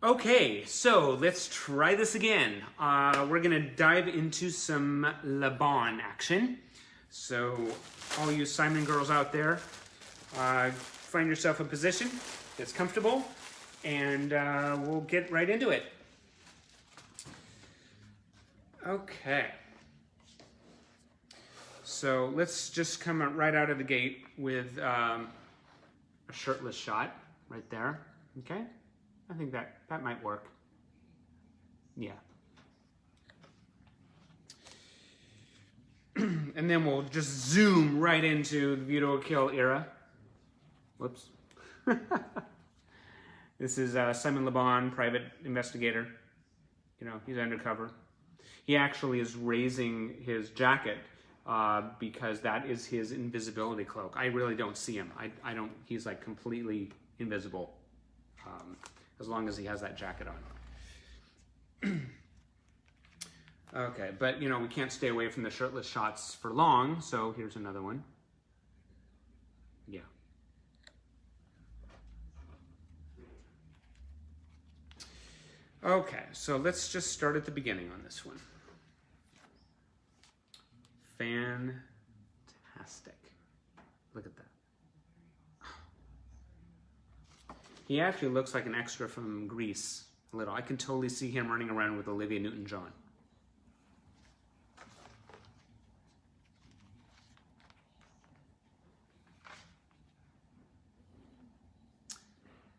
Okay, so let's try this again. We're gonna dive into some Le Bon action. So all you Simon girls out there, find yourself a position that's comfortable, and we'll get right into it. Okay. So let's just come right out of the gate with a shirtless shot right there. Okay? I think that might work. Yeah. And then we'll just zoom right into the View to a Kill era. Whoops. This is Simon Le Bon, private investigator. You know, he's undercover. He actually is raising his jacket because that is his invisibility cloak. I really don't see him. I don't, he's like completely invisible as long as he has that jacket on. Okay, but you know, we can't stay away from the shirtless shots for long, so here's another one. Yeah. Okay, so let's just start at the beginning on this one. Fantastic. Look at that. He actually looks like an extra from Grease, a little. I can totally see him running around with Olivia Newton-John.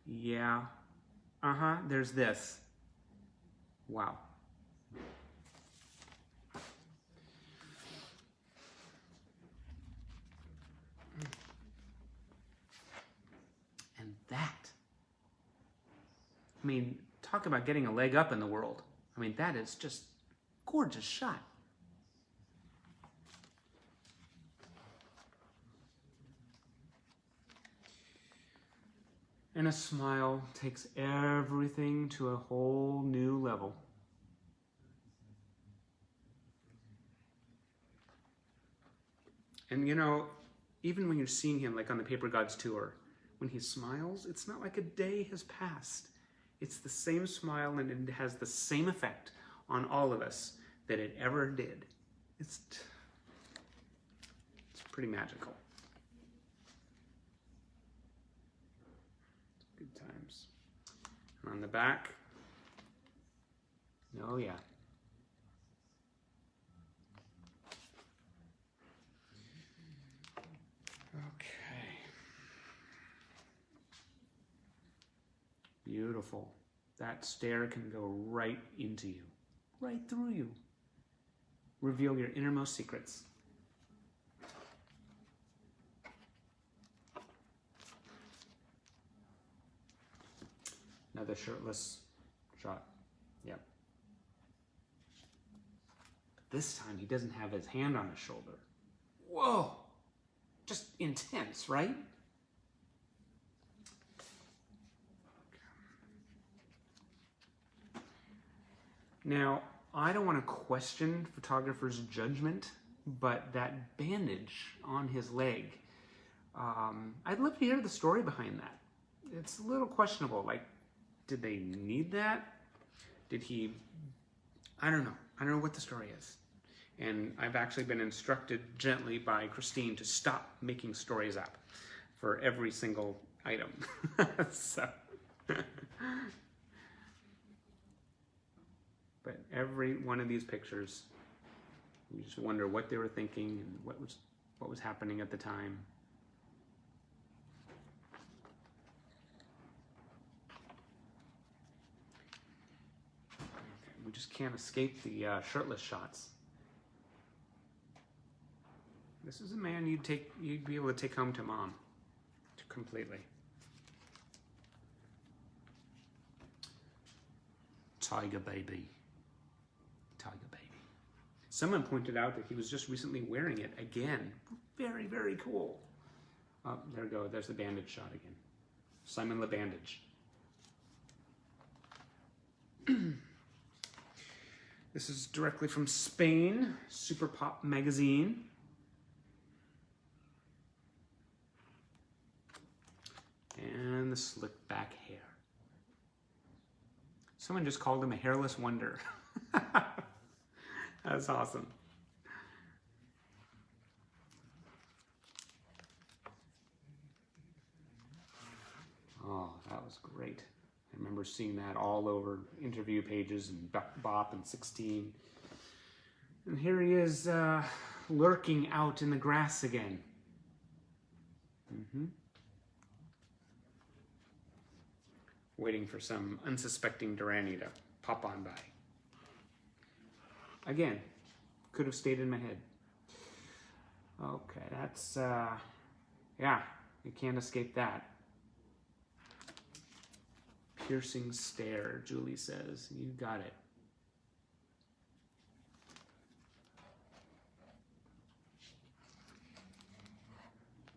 Yeah. Uh-huh, there's this. Wow. And that. I mean, talk about getting a leg up in the world. I mean, that is just gorgeous shot. And a smile takes everything to a whole new level. And you know, even when you're seeing him like on the Paper Gods tour, when he smiles, it's not like a day has passed. It's the same smile and it has the same effect on all of us that it ever did. It's pretty magical. Good times. And on the back, oh yeah. Okay. Beautiful. That stare can go right into you, right through you. Reveal your innermost secrets. Another shirtless shot. Yep. But this time he doesn't have his hand on his shoulder. Whoa! Just intense, right? Now, I don't want to question photographer's judgment, but that bandage on his leg, I'd love to hear the story behind that. It's a little questionable. Like, did they need that? Did he, I don't know. I don't know what the story is. And I've actually been instructed gently by Christine to stop making stories up for every single item. So, but every one of these pictures, you just wonder what they were thinking and what was happening at the time. Okay, we just can't escape the shirtless shots. This is a man you'd be able to take home to mom, completely. Tiger baby. Tiger baby. Someone pointed out that he was just recently wearing it again. Very, very cool. Oh, there we go. There's the bandage shot again. Simon Le Bandage. This is directly from Spain, Super Pop magazine. And the slick back hair. Someone just called him a hairless wonder. That's awesome. Oh, that was great. I remember seeing that all over interview pages and Bop and 16. And here he is lurking out in the grass again. Waiting for some unsuspecting Duranie to pop on by. Again, could have stayed in my head. Okay, that's, yeah, you can't escape that. Piercing stare, Julie says. You got it.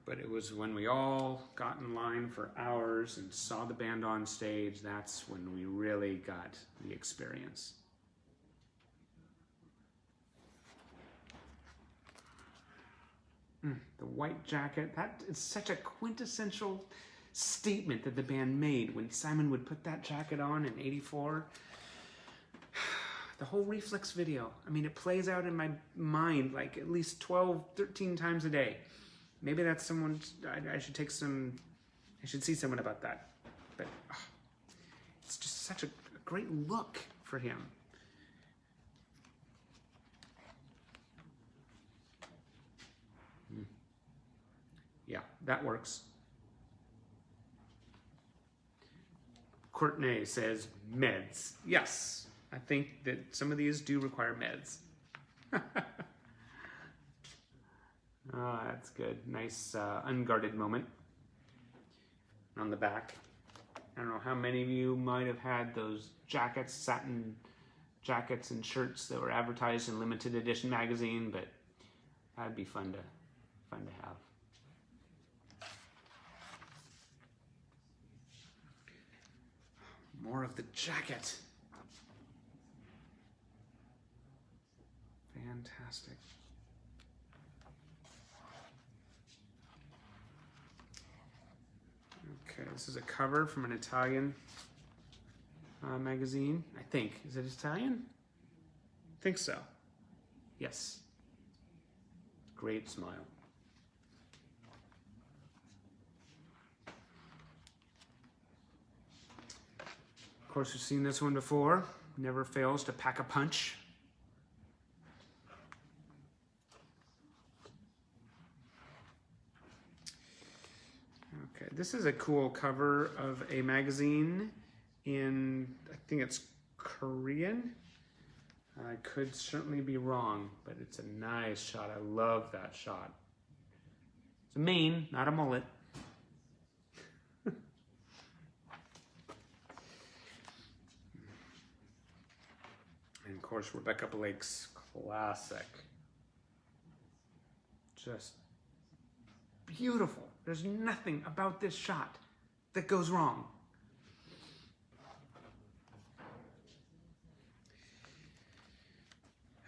But it was when we all got in line for hours and saw the band on stage, that's when we really got the experience. The white jacket, that is such a quintessential statement that the band made when Simon would put that jacket on in '84. The whole Reflex video, I mean, it plays out in my mind like at least 12, 13 times a day. Maybe that's someone, I should take some, I should see someone about that. But it's just such a great look for him. Yeah, that works. Courtney says meds. Yes, I think that some of these do require meds. Oh, that's good. Nice unguarded moment. On the back, I don't know how many of you might have had those jackets, satin jackets and shirts that were advertised in limited edition magazine, but that'd be fun to have. More of the jacket. Fantastic. Okay, this is a cover from an Italian magazine, I think. Is it Italian? I think so. Yes. Great smile. Of course, we've seen this one before. Never fails to pack a punch. Okay, this is a cool cover of a magazine in, I think it's Korean. I could certainly be wrong, but it's a nice shot. I love that shot. It's a mane, not a mullet. And of course, Rebecca Blake's classic. Just beautiful. There's nothing about this shot that goes wrong.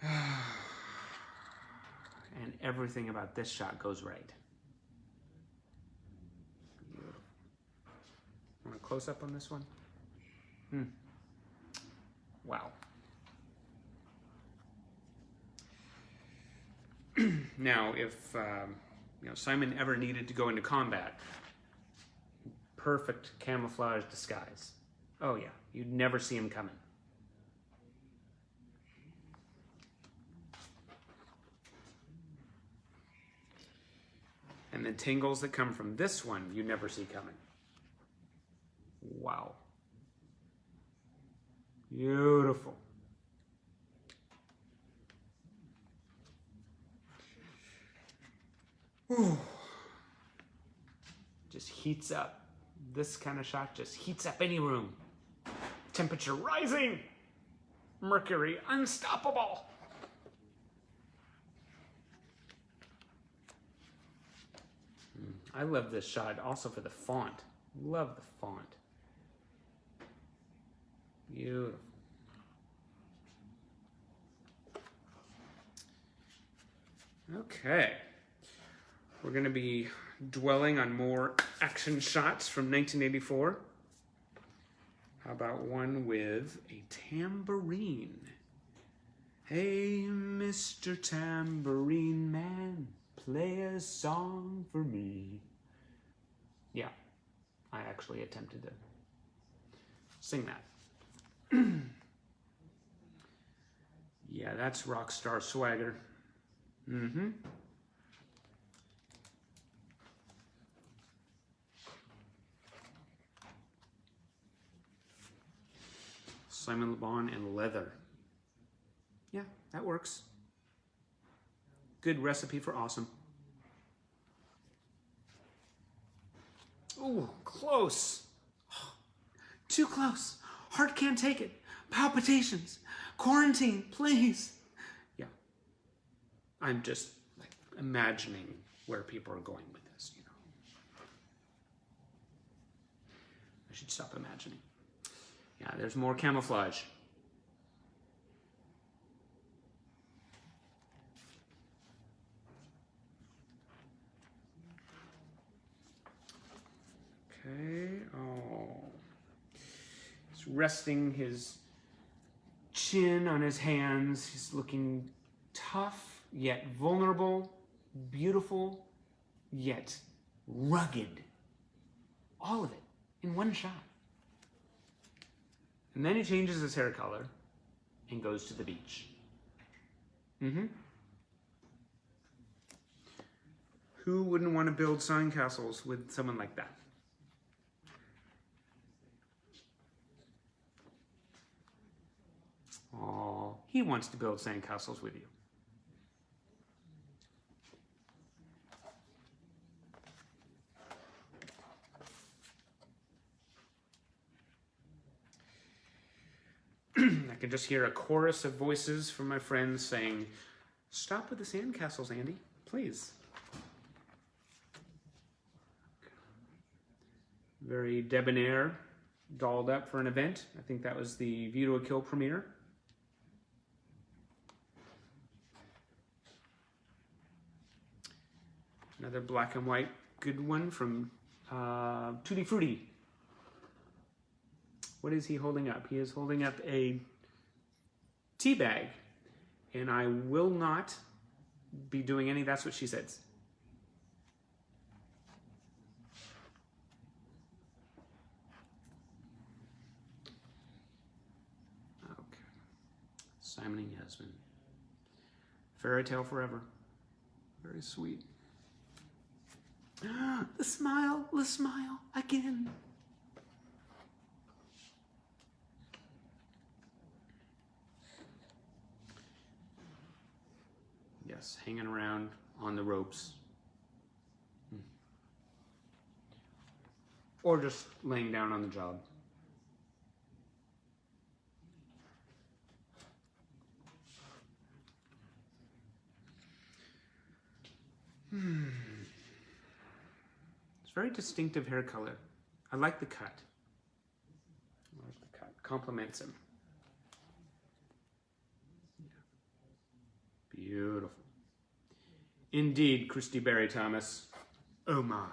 And everything about this shot goes right. Beautiful. Want a close-up on this one? Wow. Now, if Simon ever needed to go into combat, perfect camouflage disguise. Oh yeah, you'd never see him coming. And the tingles that come from this one, you never see coming. Wow. Beautiful. Whew. Just heats up. This kind of shot just heats up any room. Temperature rising. Mercury unstoppable. I love this shot also for the font. Love the font. Beautiful. Okay. We're going to be dwelling on more action shots from 1984. How about one with a tambourine? Hey, Mr. Tambourine Man, play a song for me. Yeah, I actually attempted to sing that. Yeah, that's rock star swagger. Mm-hmm. Simon Le Bon and leather. Yeah, that works. Good recipe for awesome. Ooh, close. Too close. Heart can't take it. Palpitations. Quarantine, please. Yeah. I'm just like imagining where people are going with this, you know. I should stop imagining. Yeah, there's more camouflage. Okay, oh. He's resting his chin on his hands. He's looking tough, yet vulnerable, beautiful, yet rugged. All of it in one shot. And then he changes his hair color and goes to the beach. Mm-hmm. Who wouldn't want to build sandcastles with someone like that? Oh, he wants to build sandcastles with you. I can just hear a chorus of voices from my friends saying, "Stop with the sandcastles, Andy, please." Very debonair, dolled up for an event. I think that was the View to a Kill premiere. Another black and white good one from Tutti Frutti. What is he holding up? He is holding up a tea bag, and I will not be doing any That's What She Says. Okay. Simon and Yasmin. Fairy tale forever. Very sweet. The smile again. Yes, hanging around on the ropes. Or just laying down on the job. It's very distinctive hair color. I like the cut. I like the cut. Compliments him. Beautiful. Indeed, Christy Barry Thomas. Oh my.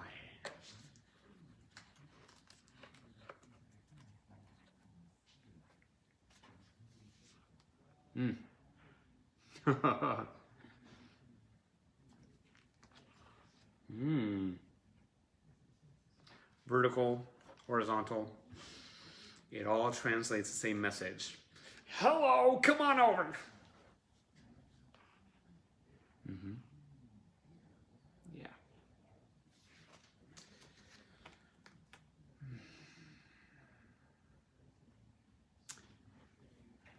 Vertical, horizontal. It all translates the same message. Hello, come on over. Yeah.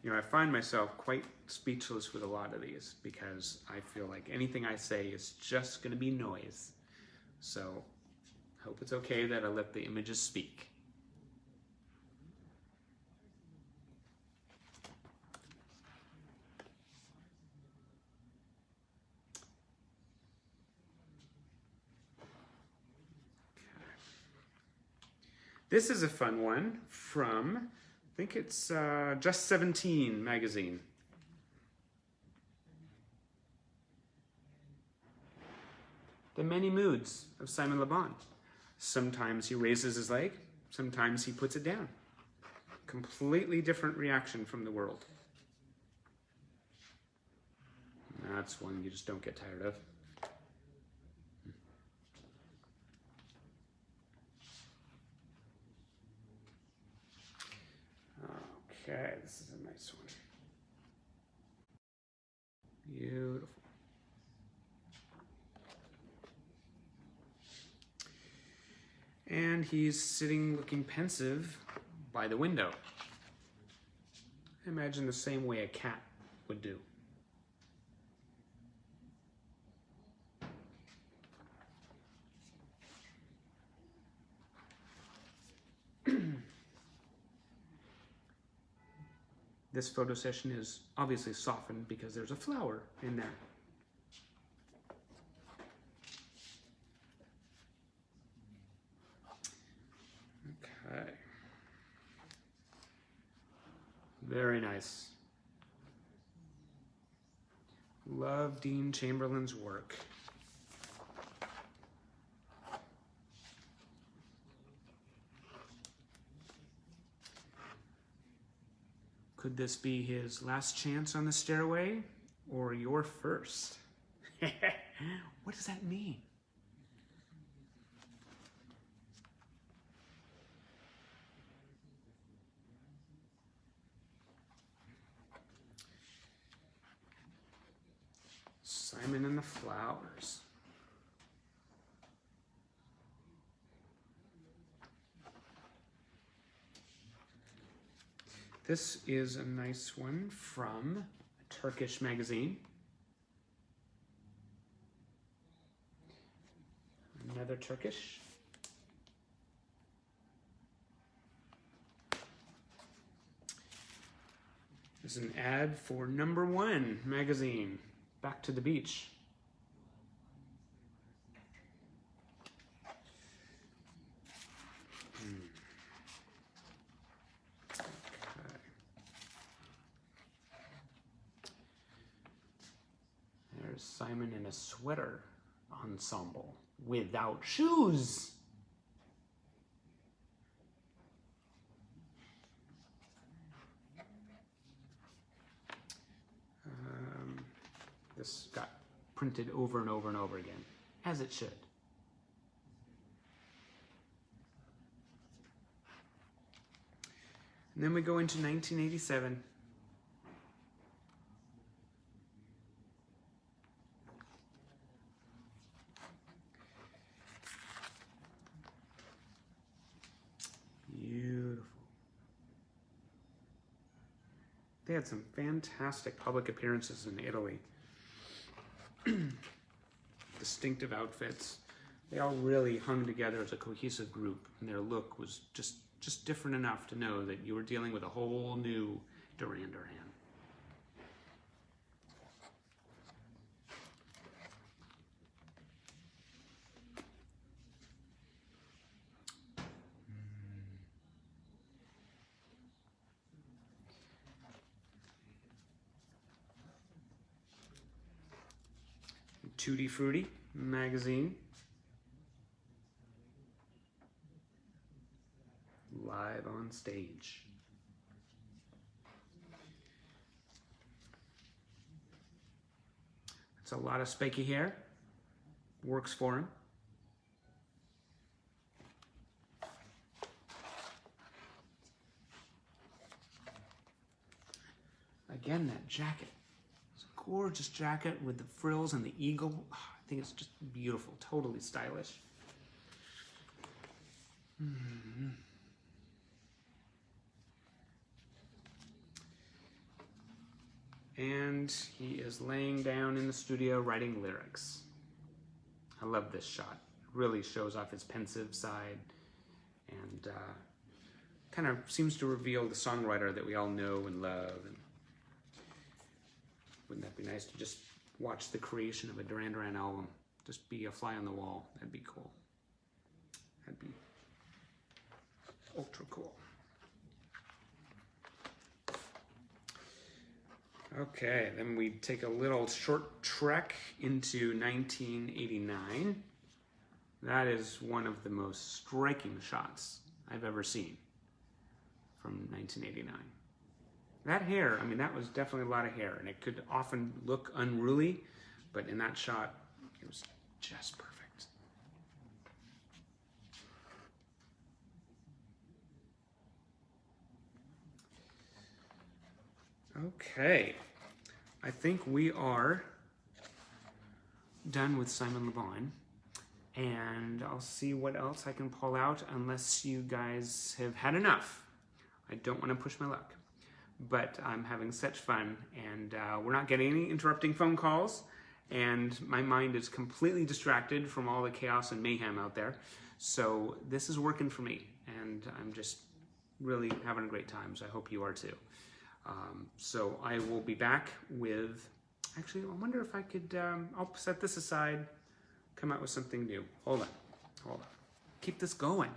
You know, I find myself quite speechless with a lot of these because I feel like anything I say is just going to be noise. So, hope it's okay that I let the images speak. This is a fun one from, I think it's Just 17 magazine. The many moods of Simon Le Bon. Sometimes he raises his leg, sometimes he puts it down. Completely different reaction from the world. That's one you just don't get tired of. Okay, this is a nice one. Beautiful. And he's sitting looking pensive by the window. Imagine the same way a cat would do. This photo session is obviously softened because there's a flower in there. Okay. Very nice. Love Dean Chamberlain's work. Could this be his last chance on the stairway or your first? What does that mean? Simon and the Flowers. This is a nice one from a Turkish magazine. Another Turkish. This is an ad for #1 magazine. Back to the beach. There's Simon in a sweater ensemble without shoes. This got printed over and over and over again, as it should. And then we go into 1987. Beautiful. They had some fantastic public appearances in Italy. Distinctive outfits. They all really hung together as a cohesive group, and their look was just different enough to know that you were dealing with a whole new Duran Duran. Tutti Frutti magazine. Live on stage. It's a lot of spiky hair. Works for him. Again, that jacket. Gorgeous jacket with the frills and the eagle. Oh, I think it's just beautiful, totally stylish. And he is laying down in the studio writing lyrics. I love this shot. It really shows off his pensive side and kind of seems to reveal the songwriter that we all know and love. And wouldn't that be nice to just watch the creation of a Duran Duran album? Just be a fly on the wall. That'd be cool. That'd be ultra cool. Okay, then we take a little short trek into 1989. That is one of the most striking shots I've ever seen from 1989. That hair, I mean, that was definitely a lot of hair, and it could often look unruly, but in that shot, it was just perfect. Okay, I think we are done with Simon Le Bon, and I'll see what else I can pull out unless you guys have had enough. I don't want to push my luck, but I'm having such fun, and we're not getting any interrupting phone calls, and my mind is completely distracted from all the chaos and mayhem out there. So this is working for me, and I'm just really having a great time, so I hope you are too. So I will be back with, actually, I wonder if I could, I'll set this aside, come out with something new. Hold on. Keep this going.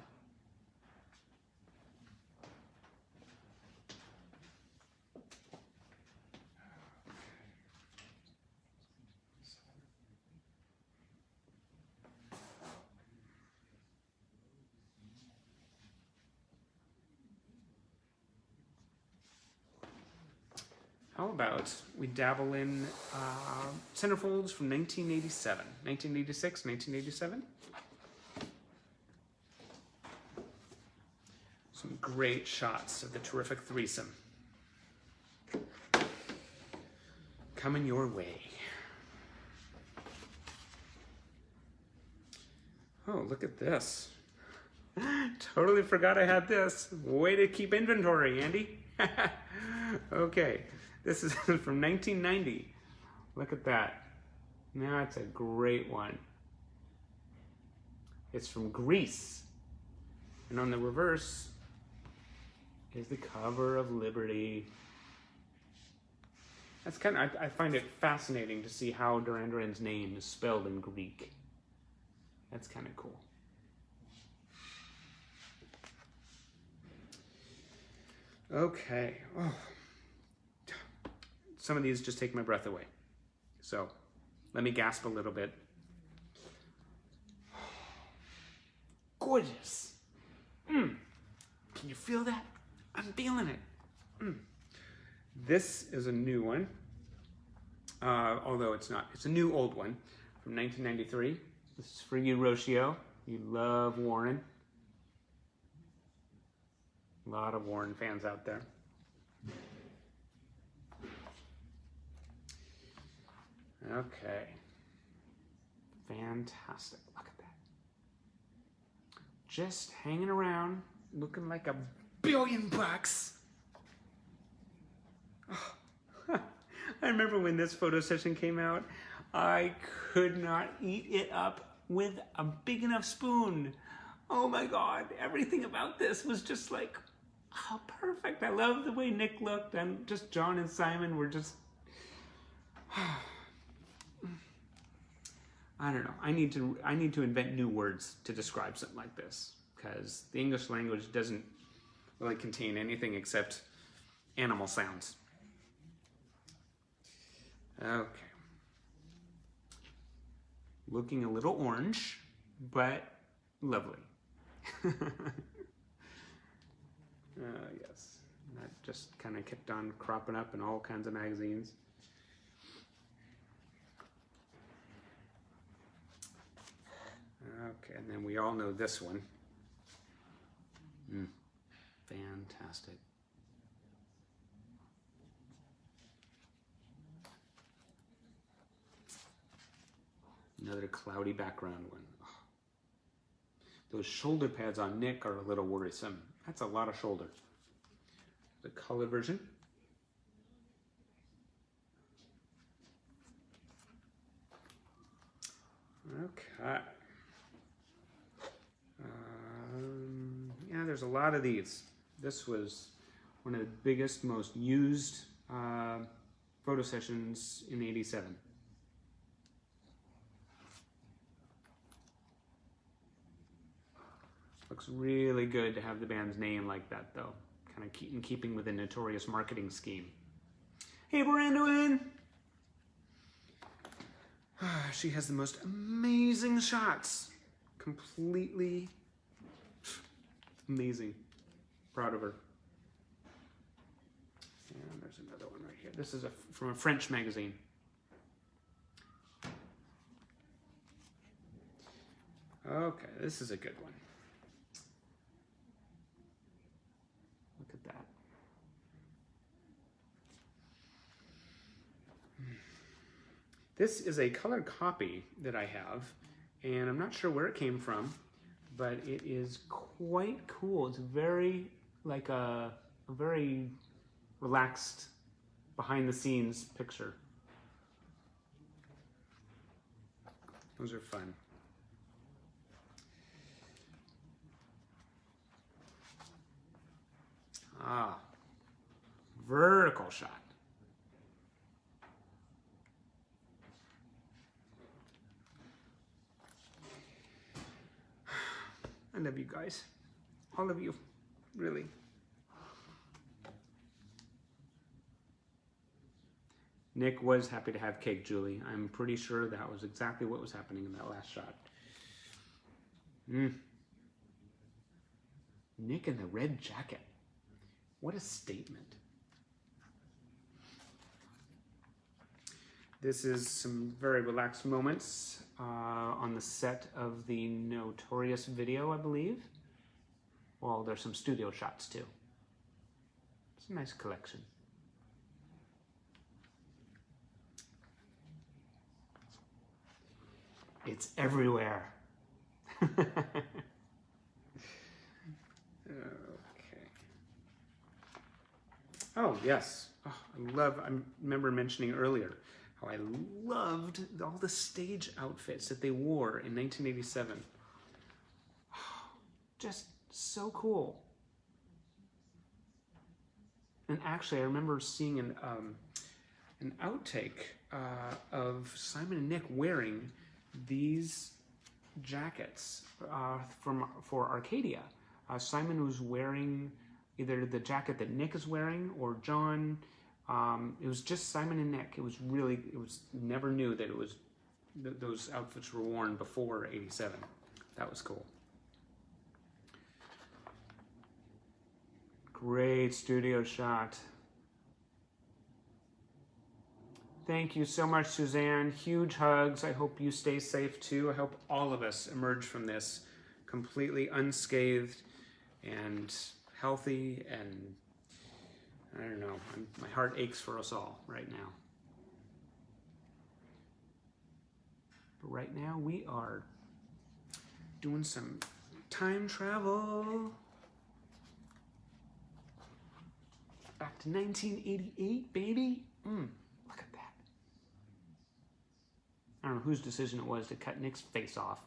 How about we dabble in centerfolds from 1987, 1986, 1987? Some great shots of the terrific threesome. Coming your way. Oh, look at this. Totally forgot I had this. Way to keep inventory, Andy. Okay. This is from 1990. Look at that. Now it's a great one. It's from Greece. And on the reverse is the cover of Liberty. That's kind of, I find it fascinating to see how Duran Duran's name is spelled in Greek. That's kind of cool. Okay. Oh. Some of these just take my breath away. So let me gasp a little bit. Gorgeous. Can you feel that? I'm feeling it. This is a new one. Although it's not. It's a new old one from 1993. This is for you, Rocio. You love Warren. A lot of Warren fans out there. Okay. Fantastic. Look at that. Just hanging around, looking like $1 billion. Oh. I remember when this photo session came out, I could not eat it up with a big enough spoon. Oh my God, everything about this was just like, oh, perfect. I love the way Nick looked, and just John and Simon were just, I don't know. I need to invent new words to describe something like this, because the English language doesn't really contain anything except animal sounds. Okay. Looking a little orange, but lovely. Yes. That just kind of kept on cropping up in all kinds of magazines. Okay, and then we all know this one. Fantastic. Another cloudy background one. Oh. Those shoulder pads on Nick are a little worrisome. That's a lot of shoulder. The color version. Okay. Yeah, there's a lot of these. This was one of the biggest, most used photo sessions in '87. Looks really good to have the band's name like that, though. Kind of in keeping with a notorious marketing scheme. Hey, Brandon! She has the most amazing shots. Completely amazing. Proud of her. There's another one right here. This is from a French magazine. Okay, this is a good one. Look at that. This is a colored copy that I have, and I'm not sure where it came from, but it is quite cool. It's very, like a very relaxed, behind-the-scenes picture. Those are fun. Ah, vertical shot. I love you guys. All of you, really. Nick was happy to have cake, Julie. I'm pretty sure that was exactly what was happening in that last shot. Nick in the red jacket. What a statement. This is some very relaxed moments on the set of the Notorious video, I believe. Well, there's some studio shots too. It's a nice collection. It's everywhere. Oh, yes. Oh, I remember mentioning earlier how I loved all the stage outfits that they wore in 1987. Oh, just so cool. And actually, I remember seeing an outtake of Simon and Nick wearing these jackets for Arcadia. Simon was wearing either the jacket that Nick is wearing or John. It was just Simon and Nick. It was never knew that it was those outfits were worn before '87. That was cool. Great studio shot. Thank you so much, Suzanne. Huge hugs. I hope you stay safe too. I hope all of us emerge from this completely unscathed and healthy, and I don't know, my heart aches for us all right now. But right now we are doing some time travel. Back to 1988, baby. Look at that. I don't know whose decision it was to cut Nick's face off.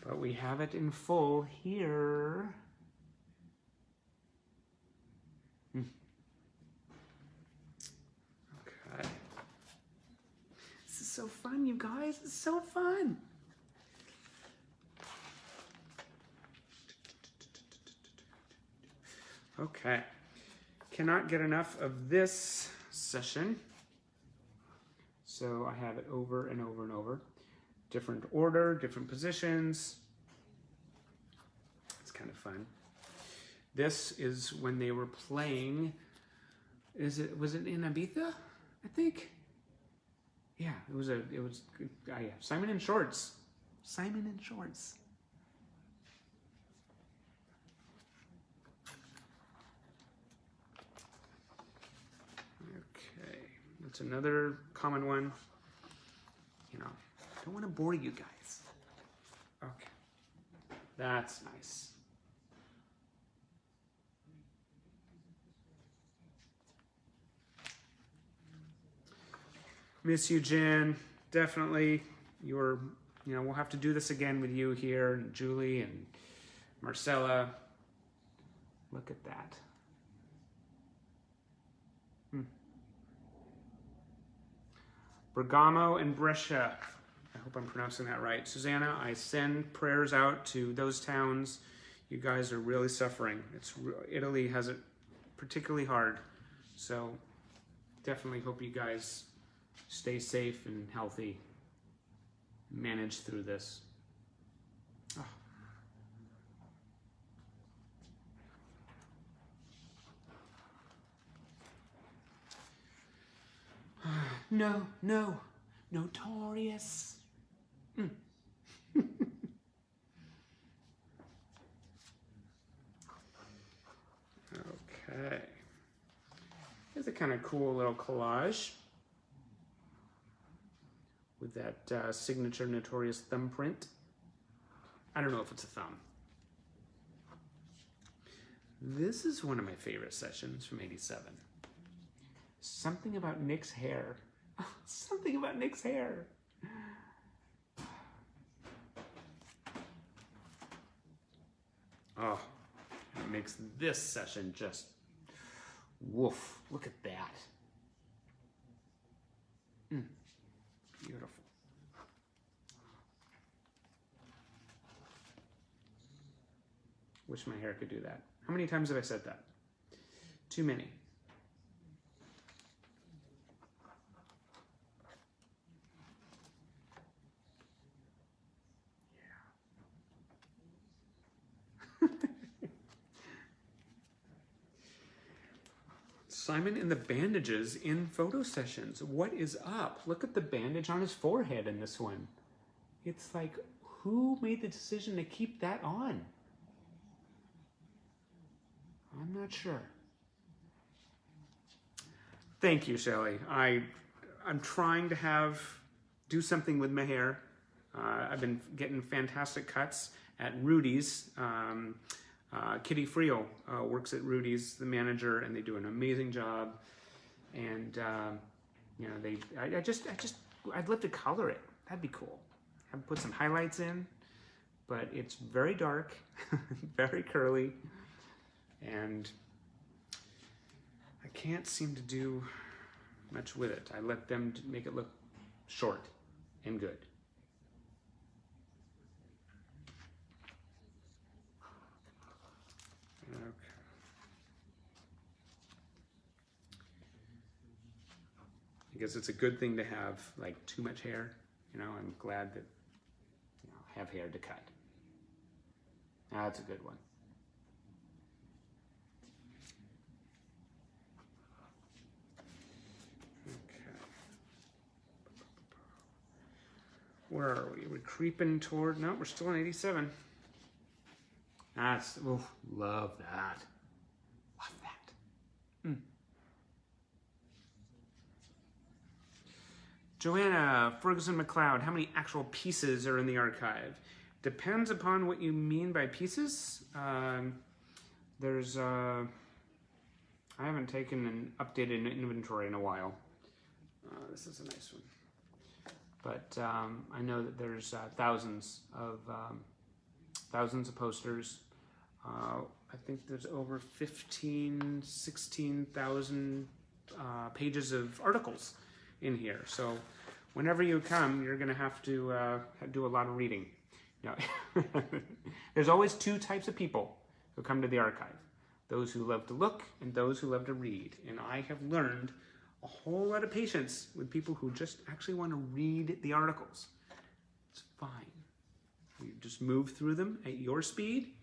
But we have it in full here. Okay. This is so fun, you guys. It's so fun. Okay. Cannot get enough of this session. So I have it over and over and over. Different order, different positions. It's kind of fun. This is when they were playing, was it in Ibiza? I think. Yeah, it was yeah, Simon in Shorts. Simon in Shorts. Okay, that's another common one. You know, I don't want to bore you guys. Okay, that's nice. Miss you, Jen. Definitely. We'll have to do this again with you here, and Julie and Marcella. Look at that. Bergamo and Brescia. I hope I'm pronouncing that right. Susanna, I send prayers out to those towns. You guys are really suffering. Italy has it particularly hard. So definitely hope you guys stay safe and healthy. Manage through this. Oh. No, no, notorious. Okay. Here's a kind of cool little collage with that signature notorious thumbprint. I don't know if it's a thumb. This is one of my favorite sessions from '87. Something about Nick's hair. Something about Nick's hair. Oh, it makes this session just woof. Look at that. Beautiful. Wish my hair could do that. How many times have I said that? Too many. Simon and the bandages in photo sessions. What is up? Look at the bandage on his forehead in this one. It's like, who made the decision to keep that on? I'm not sure. Thank you, Shelley. I'm trying to do something with my hair. I've been getting fantastic cuts at Rudy's. Kitty Friel works at Rudy's, the manager, and they do an amazing job. And you know, I'd love to color it. That'd be cool. I'd put some highlights in, but it's very dark, very curly, and I can't seem to do much with it. I let them make it look short and good. Okay. I guess it's a good thing to have like too much hair. You know, I'm glad that I have hair to cut. That's a good one. Where are we? We're creeping toward, no, we're still in 87. That's, oof, love that. Love that. Joanna Ferguson McLeod, how many actual pieces are in the archive? Depends upon what you mean by pieces. I haven't taken an updated inventory in a while. This is a nice one. But I know that there's thousands of posters. I think there's over 16,000 pages of articles in here. So whenever you come, you're going to have to do a lot of reading. No. There's always two types of people who come to the archive. Those who love to look and those who love to read. And I have learned a whole lot of patience with people who just actually want to read the articles. It's fine. You just move through them at your speed,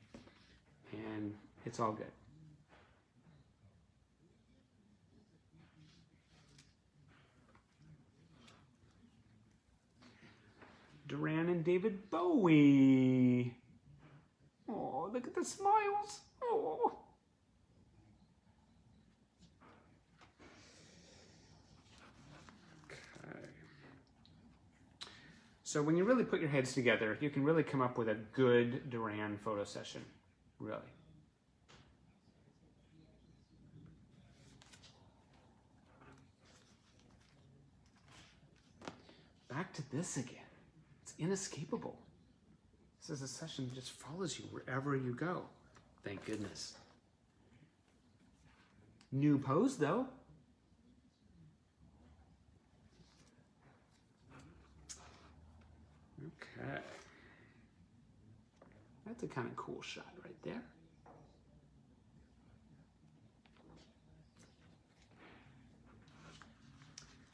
and it's all good. Duran and David Bowie. Oh, look at the smiles. Oh. So when you really put your heads together, you can really come up with a good Duran photo session, really. Back to this again. It's inescapable. This is a session that just follows you wherever you go. Thank goodness. New pose, though. Okay. That's a kind of cool shot right there.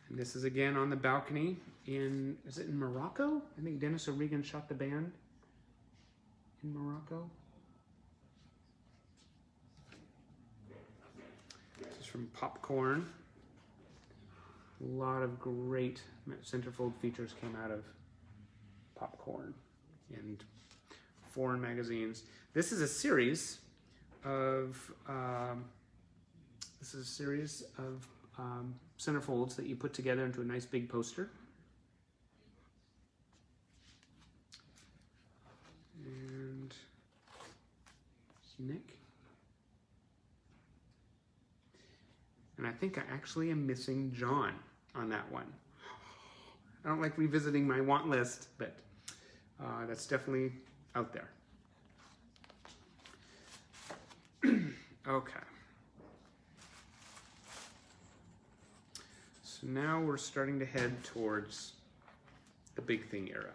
And this is again on the balcony is it in Morocco? I think Dennis O'Regan shot the band in Morocco. This is from Popcorn. A lot of great centerfold features came out of Popcorn and foreign magazines. This is a series of centerfolds that you put together into a nice big poster. And Nick. And I think I actually am missing John on that one. I don't like revisiting my want list, but that's definitely out there. Okay. So now we're starting to head towards the big thing era.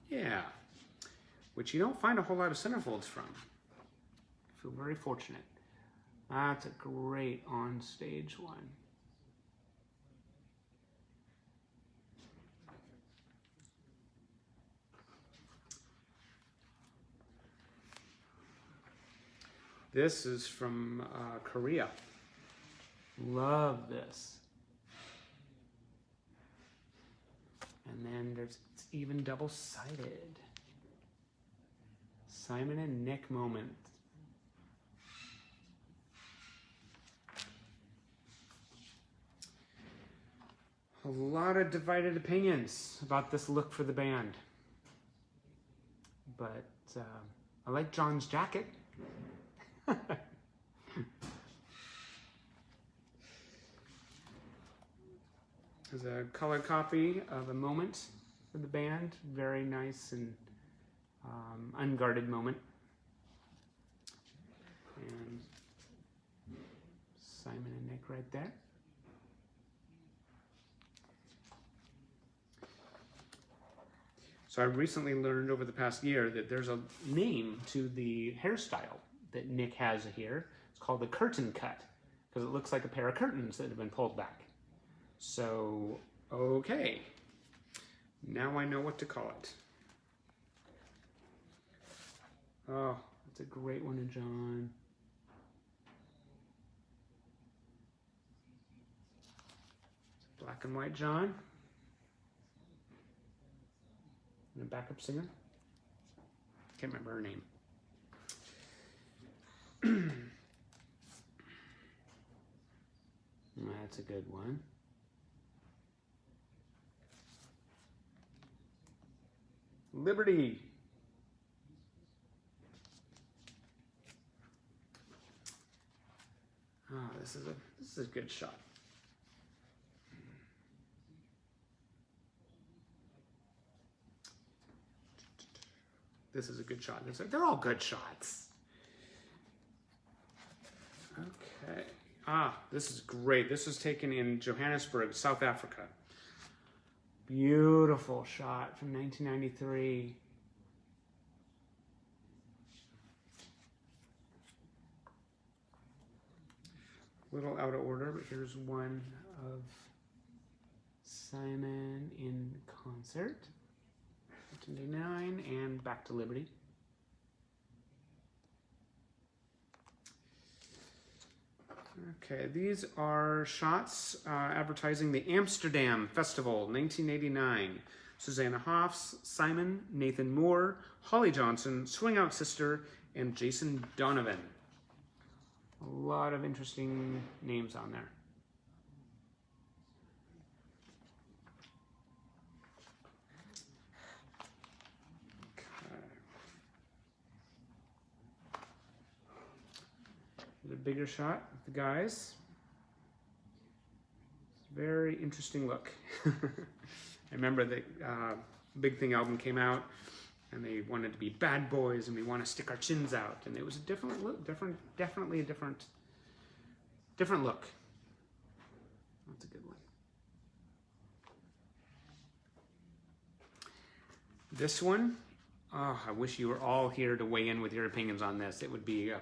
Yeah. Which you don't find a whole lot of centerfolds from. I feel very fortunate. That's a great on-stage one. This is from Korea. Love this. And then it's even double-sided. Simon and Nick moment. A lot of divided opinions about this look for the band. But I like John's jacket. There's a color copy of a moment for the band. Very nice and unguarded moment. And Simon and Nick right there. So I recently learned over the past year that there's a name to the hairstyle that Nick has here. It's called the curtain cut, because it looks like a pair of curtains that have been pulled back. So, okay. Now I know what to call it. Oh, that's a great one, John. Black and white John. And a backup singer. Can't remember her name. That's a good one. Liberty. Oh, this is a good shot. This is a good shot. They're all good shots. Okay. Ah, this is great. This was taken in Johannesburg, South Africa. Beautiful shot from 1993. Little out of order, but here's one of Simon in concert. 1989 and Back to Liberty. Okay, these are shots advertising the Amsterdam Festival, 1989. Susanna Hoffs, Simon, Nathan Moore, Holly Johnson, Swing Out Sister, and Jason Donovan. A lot of interesting names on there. A bigger shot of the guys. Very interesting look. I remember the Big Thing album came out and they wanted to be bad boys and we want to stick our chins out, and it was a different look, definitely a different look. That's a good one. This one, oh, I wish you were all here to weigh in with your opinions on this. It would be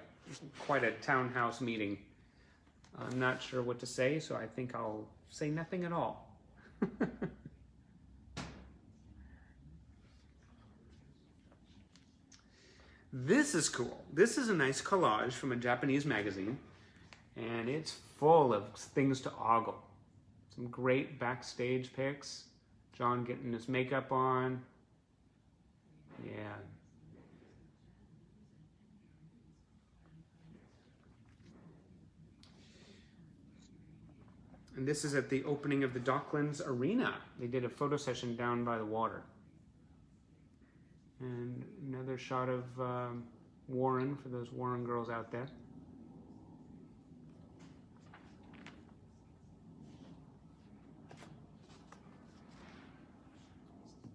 quite a townhouse meeting. I'm not sure what to say, so I think I'll say nothing at all. This is cool. This is a nice collage from a Japanese magazine, and it's full of things to ogle. Some great backstage pics. John getting his makeup on. Yeah. And this is at the opening of the Docklands Arena. They did a photo session down by the water. And another shot of Warren, for those Warren girls out there.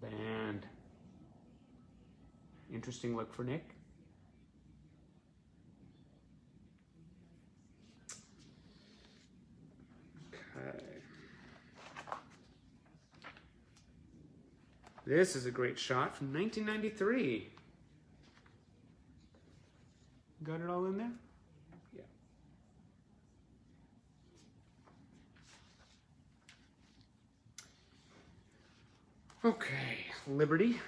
The band. Interesting look for Nick. Okay. This is a great shot from 1993. Got it all in there? Yeah. Okay, Liberty.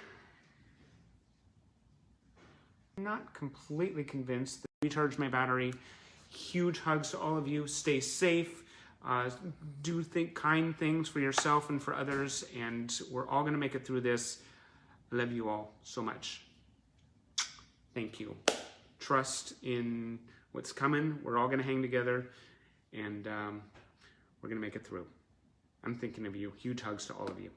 I'm not completely convinced. Recharge my battery. Huge hugs to all of you. Stay safe. Do kind things for yourself and for others, and we're all going to make it through this. I love you all so much. Thank you. Trust in what's coming. We're all going to hang together, and we're going to make it through. I'm thinking of you. Huge hugs to all of you.